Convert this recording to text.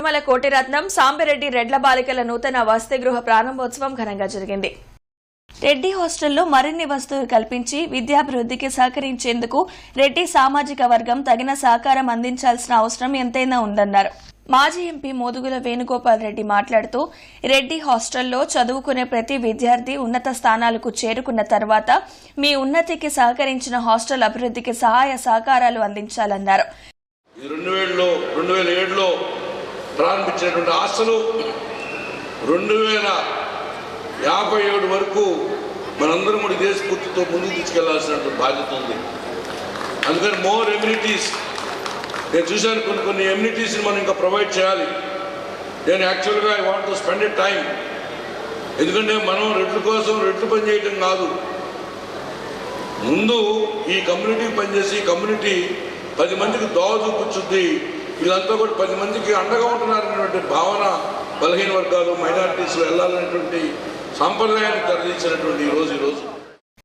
తుమ్మల కోటిరత్నం సాంబిరెడ్డి రెడ్ల బాలికల నూతన వసతి గృహ ప్రారంభోత్సవం ఘనంగా జరిగింది. రెడ్డి హాస్టల్లో మరిన్ని వసతులు కల్పించి విద్యాభివృద్ధికి సహకరించేందుకు రెడ్డి సామాజిక వర్గం తగిన సహకారం అందించాల్సిన అవసరం ఎంతైనా ఉందన్నారు. మాజీ ఎంపీ మోదుగుల వేణుగోపాల్ రెడ్డి మాట్లాడుతూ రెడ్డి హాస్టల్లో చదువుకునే ప్రతి విద్యార్థి ఉన్నత స్థానాలకు చేరుకున్న తర్వాత మీ ఉన్నతికి సహకరించిన హాస్టల్ అభివృద్ధికి సహాయ సహకారాలు అందించాలన్నారు. 2007లో ప్రారంభించినటువంటి హాస్టల్ 2057 వరకు మనందరం కూడా ఇదే స్ఫూర్తితో ముందుకు తీసుకెళ్లాల్సినటువంటి బాధ్యత ఉంది. అందుకని మోర్ ఎమ్యూనిటీస్ నేను చూశాను, కొన్ని ఎమ్యూనిటీస్ని మనం ఇంకా ప్రొవైడ్ చేయాలి. నేను యాక్చువల్గా I want to spend a time. ఎందుకంటే మనం రెడ్ల కోసం రెడ్లు పనిచేయటం కాదు, ముందు ఈ కమ్యూనిటీకి పనిచేసి ఈ కమ్యూనిటీ 10 మందికి దోవ చూపుచ్చుద్ది, వీళ్ళంతా కూడా 10 మందికి అండగా ఉంటున్నారనేటువంటి భావన బలహీన వర్గాలు మైనారిటీస్లో వెళ్ళాలనేటువంటి సాంప్రదాయాన్ని తరలించినటువంటి ఈరోజు